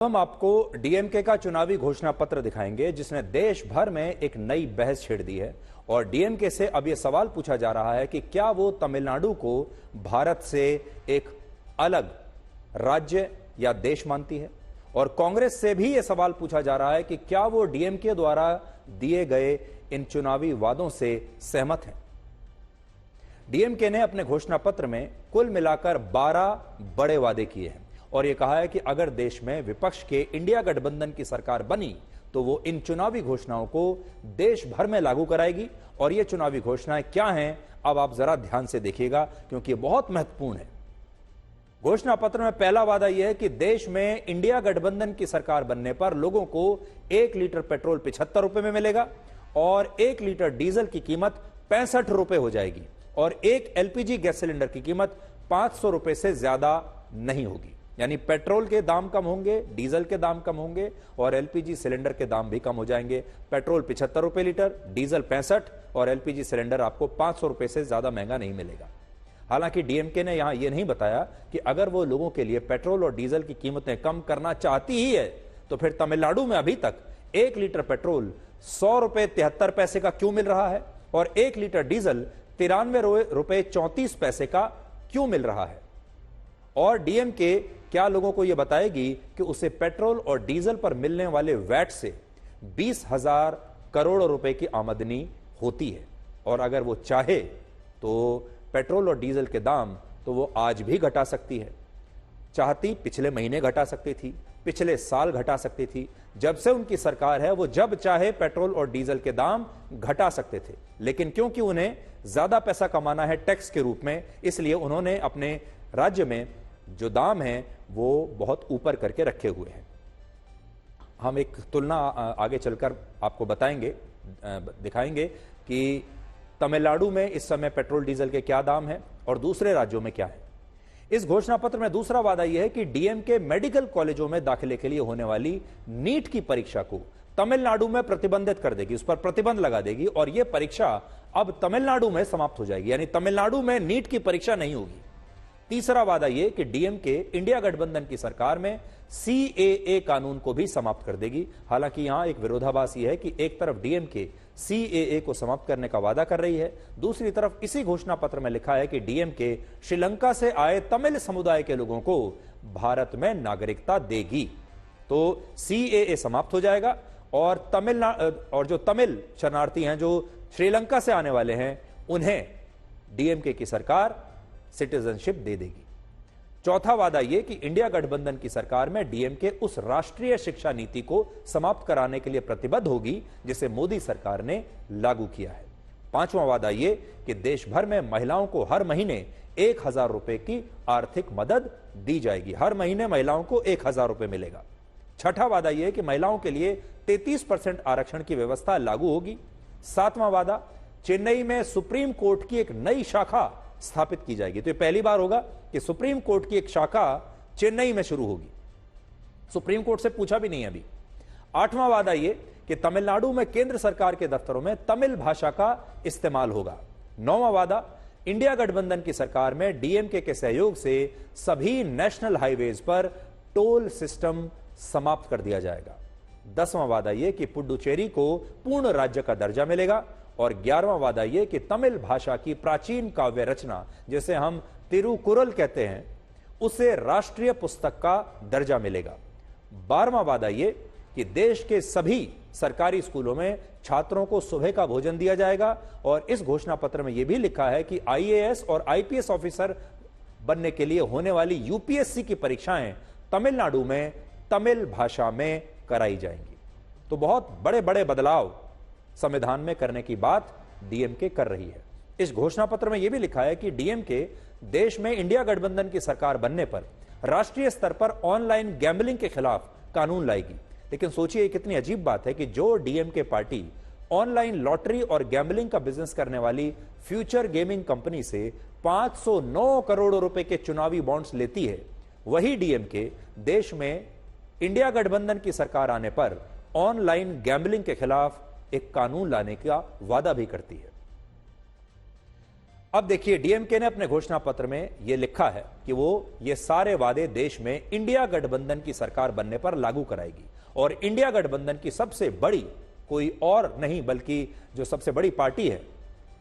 हम आपको डीएमके का चुनावी घोषणा पत्र दिखाएंगे जिसने देश भर में एक नई बहस छेड़ दी है। और डीएमके से अब यह सवाल पूछा जा रहा है कि क्या वो तमिलनाडु को भारत से एक अलग राज्य या देश मानती है। और कांग्रेस से भी यह सवाल पूछा जा रहा है कि क्या वो डीएमके द्वारा दिए गए इन चुनावी वादों से सहमत है। डीएमके ने अपने घोषणा पत्र में कुल मिलाकर 12 बड़े वादे किए हैं और यह कहा है कि अगर देश में विपक्ष के इंडिया गठबंधन की सरकार बनी तो वो इन चुनावी घोषणाओं को देश भर में लागू कराएगी। और ये चुनावी घोषणाएं क्या हैं, अब आप जरा ध्यान से देखिएगा क्योंकि ये बहुत महत्वपूर्ण है। घोषणा पत्र में पहला वादा यह है कि देश में इंडिया गठबंधन की सरकार बनने पर लोगों को 1 लीटर पेट्रोल 75 रुपए में मिलेगा और 1 लीटर डीजल की कीमत 65 रुपए हो जाएगी और एक एलपीजी गैस सिलेंडर की कीमत 500 रुपए से ज्यादा नहीं होगी। यानी पेट्रोल के दाम कम होंगे, डीजल के दाम कम होंगे और एलपीजी सिलेंडर के दाम भी कम हो जाएंगे। पेट्रोल 75 रुपए लीटर, डीजल 65 और एलपीजी सिलेंडर आपको 500 रुपए से ज्यादा महंगा नहीं मिलेगा। हालांकि डीएमके ने यहां यह नहीं बताया कि अगर वो लोगों के लिए पेट्रोल और डीजल की कीमतें कम करना चाहती ही है तो फिर तमिलनाडु में अभी तक 1 लीटर पेट्रोल 100 रुपए 73 पैसे का क्यों मिल रहा है और 1 लीटर डीजल 93 रुपए 34 पैसे का क्यों मिल रहा है। और डीएमके क्या लोगों को यह बताएगी कि उसे पेट्रोल और डीजल पर मिलने वाले वैट से 20,000 करोड़ रुपए की आमदनी होती है और अगर वो चाहे तो पेट्रोल और डीजल के दाम तो वो आज भी घटा सकती है। चाहती पिछले महीने घटा सकती थी, पिछले साल घटा सकती थी। जब से उनकी सरकार है वो जब चाहे पेट्रोल और डीजल के दाम घटा सकते थे, लेकिन क्योंकि उन्हें ज्यादा पैसा कमाना है टैक्स के रूप में, इसलिए उन्होंने अपने राज्य में जो दाम है वो बहुत ऊपर करके रखे हुए हैं। हम एक तुलना आगे चलकर आपको बताएंगे, दिखाएंगे कि तमिलनाडु में इस समय पेट्रोल डीजल के क्या दाम हैं और दूसरे राज्यों में क्या है। इस घोषणा पत्र में दूसरा वादा यह है कि डीएमके मेडिकल कॉलेजों में दाखिले के लिए होने वाली नीट की परीक्षा को तमिलनाडु में प्रतिबंधित कर देगी, उस पर प्रतिबंध लगा देगी और यह परीक्षा अब तमिलनाडु में समाप्त हो जाएगी। यानी तमिलनाडु में नीट की परीक्षा नहीं होगी। तीसरा वादा यह कि डीएमके इंडिया गठबंधन की सरकार में सीएए कानून को भी समाप्त कर देगी। हालांकि यहां एक विरोधाभास यह है कि एक तरफ डीएमके सीएए को समाप्त करने का वादा कर रही है, दूसरी तरफ इसी घोषणा पत्र में लिखा है कि डीएमके श्रीलंका से आए तमिल समुदाय के लोगों को भारत में नागरिकता देगी। तो सीएए समाप्त हो जाएगा और जो तमिल शरणार्थी हैं जो श्रीलंका से आने वाले हैं उन्हें डीएमके की सरकार सिटीजनशिप दे देगी। चौथा वादा यह कि इंडिया गठबंधन की सरकार में डीएमके उस राष्ट्रीय शिक्षा नीति को समाप्त कराने के लिए प्रतिबद्ध होगी जिसे मोदी सरकार ने लागू किया है। पांचवा वादा यह कि देश भर में महिलाओं को हर महीने 1,000 रुपए की आर्थिक मदद दी जाएगी। हर महीने महिलाओं को 1,000 रुपए मिलेगा। छठा वादा यह कि महिलाओं के लिए 33% आरक्षण की व्यवस्था लागू होगी। सातवां वादा, चेन्नई में सुप्रीम कोर्ट की एक नई शाखा स्थापित की जाएगी। तो यह पहली बार होगा कि सुप्रीम कोर्ट की एक शाखा चेन्नई में शुरू होगी। सुप्रीम कोर्ट से पूछा भी नहीं अभी। आठवां वादा यह कि तमिलनाडु में केंद्र सरकार के दफ्तरों में तमिल भाषा का इस्तेमाल होगा। नौवां वादा, इंडिया गठबंधन की सरकार में डीएमके के सहयोग से सभी नेशनल हाईवेज पर टोल सिस्टम समाप्त कर दिया जाएगा। 10वां वादा यह कि पुडुचेरी को पूर्ण राज्य का दर्जा मिलेगा और 11वां वादा यह कि तमिल भाषा की प्राचीन काव्य रचना जिसे हम तिरुकुरल कहते हैं उसे राष्ट्रीय पुस्तक का दर्जा मिलेगा। 12वां वादा यह कि देश के सभी सरकारी स्कूलों में छात्रों को सुबह का भोजन दिया जाएगा और इस घोषणा पत्र में यह भी लिखा है कि आईएएस और आईपीएस ऑफिसर बनने के लिए होने वाली यूपीएससी की परीक्षाएं तमिलनाडु में तमिल भाषा में कराई जाएंगी। तो बहुत बड़े बड़े बदलाव संविधान में करने की बात डीएमके कर रही है। इस घोषणा पत्र में यह भी लिखा है कि डीएमके देश में इंडिया गठबंधन की सरकार बनने पर राष्ट्रीय स्तर पर ऑनलाइन गैम्बलिंग के खिलाफ कानून लाएगी। लेकिन सोचिए कितनी अजीब बात है कि जो डीएमके पार्टी ऑनलाइन लॉटरी और गैम्बलिंग का बिजनेस करने वाली फ्यूचर गेमिंग कंपनी से 509 करोड़ रुपए के चुनावी बॉन्ड्स लेती है, वही डीएमके देश में इंडिया गठबंधन की सरकार आने पर ऑनलाइन गैम्बलिंग के खिलाफ एक कानून लाने का वादा भी करती है। अब देखिए, डीएमके ने अपने घोषणा पत्र में यह लिखा है कि वो ये सारे वादे देश में इंडिया गठबंधन की सरकार बनने पर लागू कराएगी। और इंडिया गठबंधन की सबसे बड़ी कोई और नहीं बल्कि जो सबसे बड़ी पार्टी है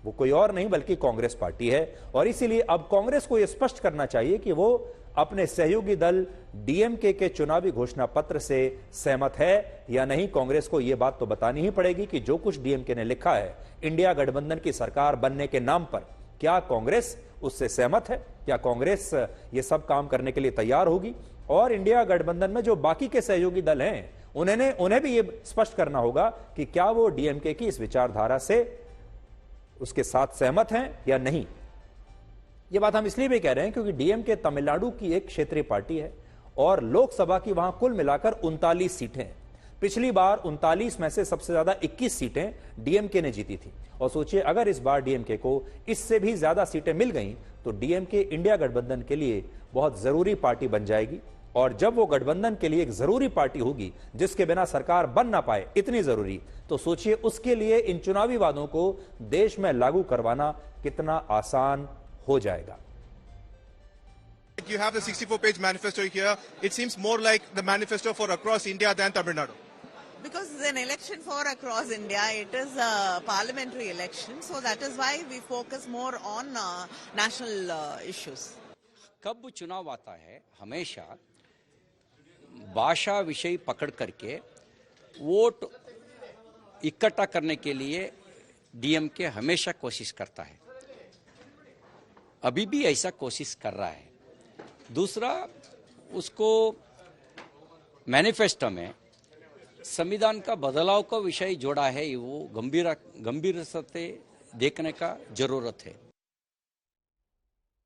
वो कोई और नहीं बल्कि कांग्रेस पार्टी है। और इसीलिए अब कांग्रेस को यह स्पष्ट करना चाहिए कि वो अपने सहयोगी दल डीएमके के चुनावी घोषणा पत्र से सहमत है या नहीं। कांग्रेस को यह बात तो बतानी ही पड़ेगी कि जो कुछ डीएमके ने लिखा है इंडिया गठबंधन की सरकार बनने के नाम पर, क्या कांग्रेस उससे सहमत है? क्या कांग्रेस ये सब काम करने के लिए तैयार होगी? और इंडिया गठबंधन में जो बाकी के सहयोगी दल हैं उन्हें भी ये स्पष्ट करना होगा कि क्या वो डीएमके की इस विचारधारा से उसके साथ सहमत हैं या नहीं। ये बात हम इसलिए भी कह रहे हैं क्योंकि डीएमके तमिलनाडु की एक क्षेत्रीय पार्टी है और लोकसभा की वहां कुल मिलाकर 39 सीटें हैं। पिछली बार 39 में से सबसे ज्यादा 21 सीटें डीएमके ने जीती थी। और सोचिए, अगर इस बार डीएमके को इससे भी ज्यादा सीटें मिल गईं तो डीएमके इंडिया गठबंधन के लिए बहुत जरूरी पार्टी बन जाएगी। और जब वो गठबंधन के लिए एक जरूरी पार्टी होगी जिसके बिना सरकार बन ना पाए, इतनी जरूरी, तो सोचिए उसके लिए इन चुनावी वादों को देश में लागू करवाना कितना आसान हो जाएगा। You have the 64-page manifesto here. It seems more like the manifesto for across India than Tamil Nadu. Because it's an election for across India, it is a parliamentary election, so that is why we focus more on national issues. कब चुनाव आता है हमेशा भाषा विषय पकड़ करके vote इकट्ठा करने के लिए डीएमके हमेशा कोशिश करता है, अभी भी ऐसा कोशिश कर रहा है। दूसरा, उसको मैनिफेस्टो में संविधान का बदलाव का विषय जोड़ा है, वो गंभीर से देखने का जरूरत है।